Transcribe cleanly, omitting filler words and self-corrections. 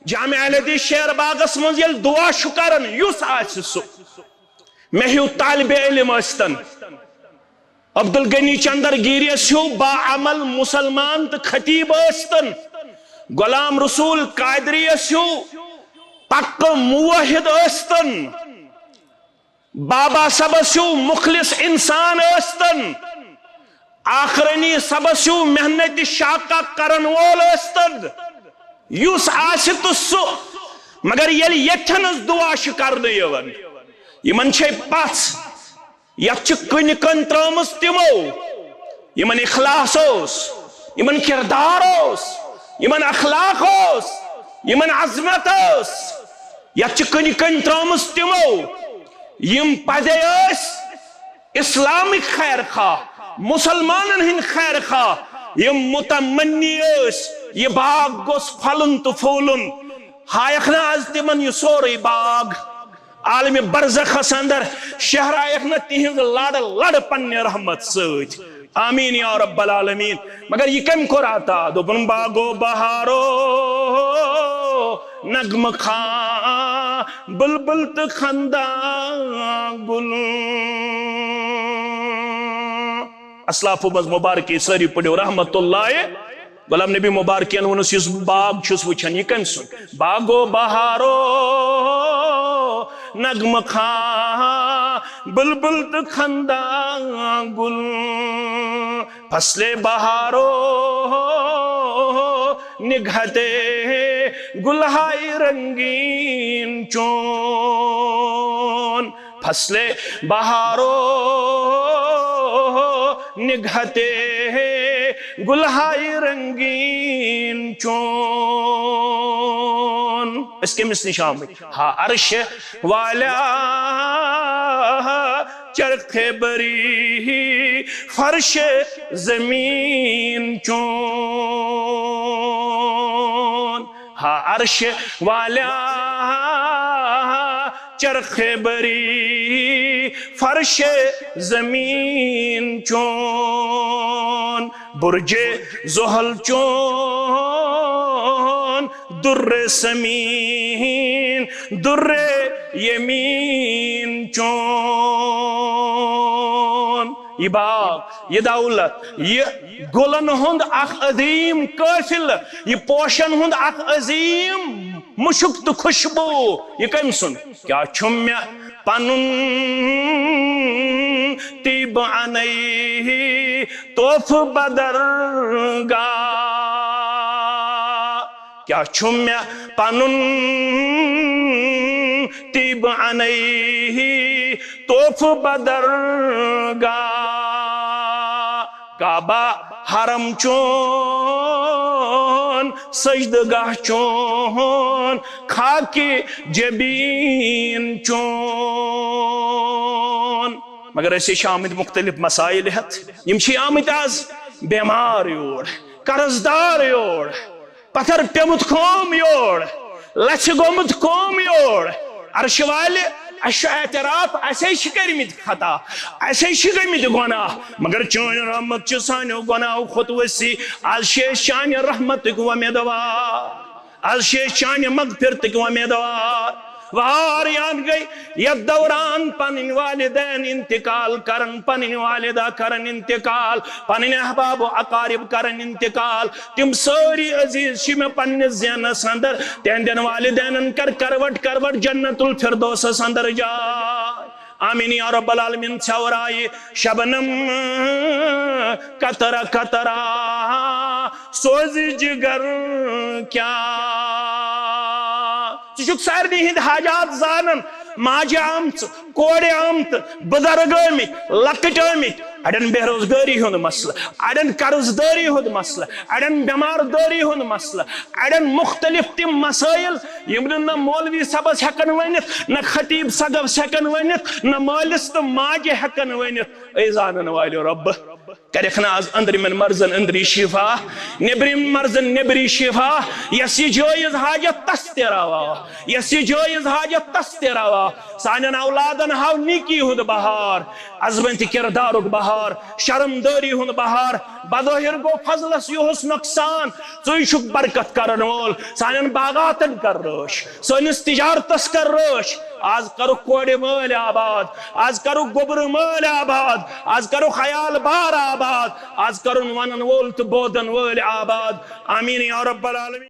جامع الحدیث شیر باغس من یل دعا شکرن یس آس سو مہیو طالب علم استن عبدالغنی چندر گیریس ہو با عمل مسلمان تو خطیب استن غلام رسول قادریس ہو پک موحد استن بابا صبس ہو مخلص انسان استن آخرنی صبس ہو محنت شاقہ کرن وول استن یس آس تو سو مگر یل یتھنس دعا کرنے یون یمن چھے پاس یت کن کن ترمس تمو یمن اخلاص اوس یمن کردار اوس یمن اخلاق اوس یمن عظمت اوس یت کن کن ترمس تمو یم پدے اس اسلامک خیر خواہ مسلمانن ہن خیر خواہ یم متمنی اس یہ باغ گوس پھلن تو پھولن ہائیخنا از تمن یہ سوری باغ عالم برزخ اندر شہرائیخنا تہنز لڑ پنی رحمت سوچ آمین یا رب العالمین مگر یہ کم کراتا دوپن باغو بہارو نغم خان بلبل تو خندان گل اسلاف مز مبارکی سری پڑھو رحمت اللہ غلام نبی مبارکین ونس اس باغ چھس وچھن یہ کم سن باغو بہارو نغم خان بلبل تو خندان گل فصل بہارو نگہتے گلہائی رنگین چون فصل بہارو نگہتے گلہائی رنگین چون اس کے مثل شامل ہاں عرش والا چرخ بری فرش زمین چون ہاں عرش والا چرخ بری فرش زمین چون برج زحل چون در سمین در یمین چون یہ باغ یہ دولت یہ گلن ہند اخ عظیم قافل یہ پوشن ہند اخ عظیم مشک تو خوشبو یہ کم سن کیا چھمیا پنن تیب عنی توف بدرگا کیا چھمیا پنن تیب عنی توف بدرگا کعبہ حرم چون سجدگاہ چون خاکی جبین چون مگر ایسے آمد مختلف مسائل ہت یمشی آمد آز بیمار یور قرضدار یور پتھر پیمت قوم یور لچھ گومت قوم یور عرش والے اعتراف ایسے شکرمت خطا ایسے شکرمت گناہ مگر چون رحمت چھ سانو گناہ خود وسی از شیش شان رحمت کو امیدوار از شیش شان مغفرت کو امیدوار واریان گئی یہ دوران پنن والدین انتقال کرن پنن والدہ کرن انتقال پنن احباب و اقارب کرن انتقال تم سوری عزیز شم پنن زینس اندر تہندین والدین کر کروٹ جنت الفردوس اندر جائے آمین یا رب العالمین چھورائی شبنم قطرہ قطرہ سوزی جگر کیا چشک سارنی ہند حاجات زانن ماجہ آمت کوڑے آمت بزرگ آمت لکٹ آمت اڑن بے روزگاری ہند مسئلہ اڑن قرض داری ہند مسئلہ اڑن بیمار داری ہند مسئلہ اڑن مختلف تم مسائل یمن نہ مولوی صبس ہکن ونت نہ خطیب صدف ہکن ونت نہ مالس تو ماجہ ہکن ونت اے زانن والو رب کرک ناز اندرمن مرزن اندری شفا نبرم مرزن نبری شفا یس یہ جائز حاجت تس تہ روا یس یہ جائز حاجت تس تہ روا سانن اولادن ہاو نیکی ہند بہار عظمت کردارک بہار شرمداری ہند بہار بظاہر گو فضلس یہس نقصان ژے چھک برکت کرن وول سانن باغاتن کر رٲچھ سٲنِس تجارتس کر رٲچھ آز کرو کوڑ مل آباد آز کرو گوبر مل آباد آز کرو خیال بار آباد آز کرن ونن وول تو بودن وول آباد آمین یا رب العالمین